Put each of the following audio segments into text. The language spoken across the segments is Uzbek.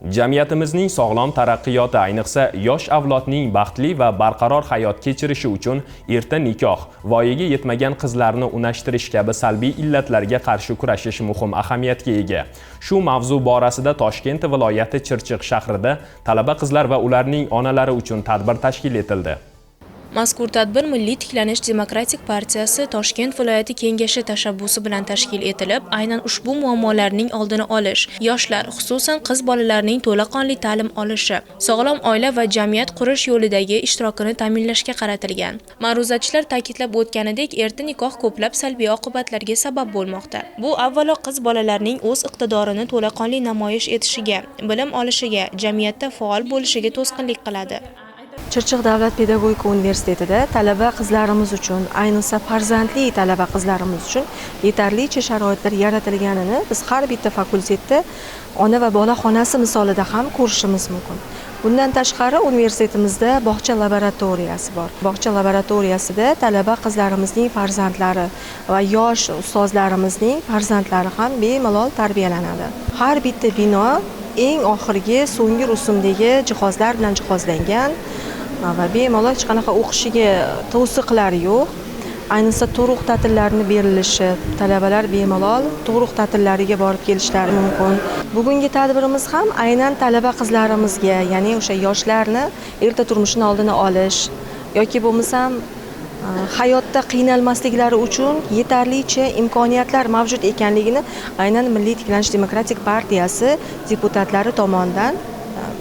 Jamiyatimizning sog'lom taraqqiyoti, ayniqsa yosh avlodning baxtli va barqaror hayot kechirishi uchun erta nikoh, voyaga yetmagan qizlarni unashtirish kabi salbiy illatlarga qarshi kurashish muhim ahamiyatga ega. Shu mavzu borasida Toshkent viloyati Chirchiq shahrida talaba qizlar va ularning onalari uchun tadbir tashkil etildi. Mazkur tadbir Milliy tiklanish demokratik partiyasi Toshkent viloyati kengashi tashabbusi bilan tashkil etilib, aynan ushbu muammolarning oldini olish, yoshlar, xususan qiz bolalarning to'laqonli ta'lim olishi, sog'lom oila va jamiyat qurish yo'lidagi ishtirokini ta'minlashga qaratilgan. Ma'ruzachilar ta'kidlab o'tganidek, erta nikoh ko'plab salbiy oqibatlarga sabab bo'lmoqda. Bu avvalo qiz bolalarning o'z iqtidorini to'laqonli namoyish etishiga, bilim olishiga, jamiyatda faol bo'lishiga to'sqinlik qiladi. Chirchiq davlat pedagogika universitetida talaba qizlarimiz uchun, ayniqsa farzandli talaba qizlarimiz uchun yetarlicha sharoitlar yaratilganini biz har bitta fakultetda ona va bola xonasi misolida ham ko'rishimiz mumkin. Bundan tashqari universitetimizda bog'cha laboratoriyasi bor. Bog'cha laboratoriyasida talaba qizlarimizning farzandlari va yosh ustozlarimizning farzandlari ham bemalol tarbiyalanadi. Har bitta bino eng oxirgi so'nggi rusumdagi jihozlar bilan jihozlangan va bemalol hech qanaqa o'qishiga to'siqlar yo'q. Ayniqsa tug'ruq ta'tillarini berilishi, talabalar bemalol tug'ruq ta'tillariga borib kelishlari mumkin. Bugungi tadbirimiz ham aynan talaba qizlarimizga, ya'ni o'sha yoshlarni erta turmushni oldini olish yoki bo'lmasam hayotda qiynalmasliklari uchun yetarlicha imkoniyatlar mavjud ekanligini aynan Milliy tiklanish demokratik partiyasi deputatlari tomonidan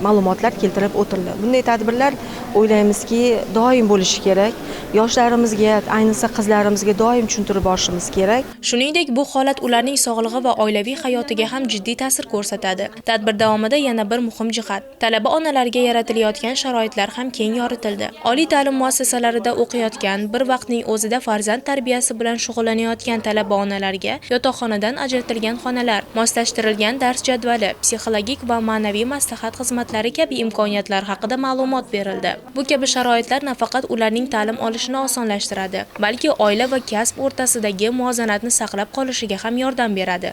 ma'lumotlar keltirib o'tildi. Bunday tadbirlar o'ylaymizki, doim bo'lishi kerak. Yoshlarimizga, ayniqsa qizlarimizga doim tushuntirib borishimiz kerak. Shuningdek, bu holat ularning sog'lig'i va oilaviy hayotiga ham jiddiy ta'sir ko'rsatadi. Tadbir davomida yana bir muhim jihat, talaba onalarga yaratilayotgan sharoitlar ham keng yoritildi. Oliy ta'lim muassasalarida o'qiyotgan, bir vaqtning o'zida farzand tarbiyasi bilan shug'ullanayotgan talaba onalarga yotoqxonadan ajratilgan xonalar, moslashtirilgan dars jadvali, psixologik va ma'naviy maslahat xizmatlari kabi imkoniyatlar haqida ma'lumot berildi. Bu kabi sharoitlar nafaqat ularning ta'lim olishini osonlashtiradi, balki oila va kasb o'rtasidagi muvozanatni saqlab qolishiga ham yordam beradi.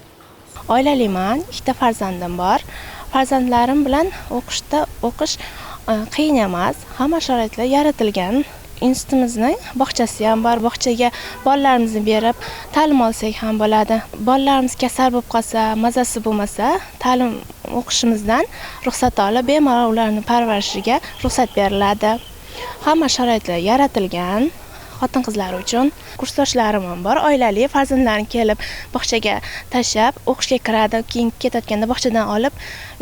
Oilaliman, 2 farzandim bor. Farzandlarim bilan o'qish qiyin emas. Hamma sharoitlar yaratilgan. Institutimizning bog'chasi ham bor. Bog'chaga bolalarimizni berib ta'lim olsak ham bo'ladi. Bolalarimiz kasal bo'lib qolsa, mazasi bo'lmasa, ta'lim o'qishimizdan ruxsat olib, bemalol ularni parvarishiga ruxsat beriladi. Hamma sharoitlar yaratilgan. Xotin-qizlar uchun kursdoshlarim ham bor. Oilali farzandlarini kelib bog'chaga tashlab, o'qishga kiradi, keyin ketayotganda bog'chadan olib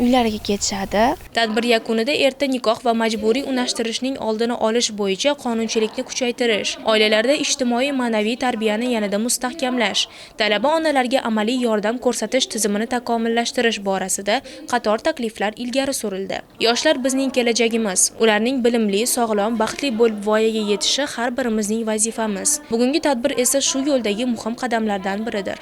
uylariga ketishadi. Tadbir yakunida erta nikoh va majburiy unashtirishning oldini olish bo'yicha qonunchilikni kuchaytirish, oilalarda ijtimoiy ma'naviy tarbiyani yanada mustahkamlash, talaba onalarga amaliy yordam ko'rsatish tizimini takomillashtirish borasida qator takliflar ilgari surildi. Yoshlar bizning kelajagimiz. Ularning bilimli, sog'lom, baxtli bo'lib voyaga yetishi har birimizning vazifamiz. Bugungi tadbir esa shu yo'ldagi muhim qadamlardan biridir.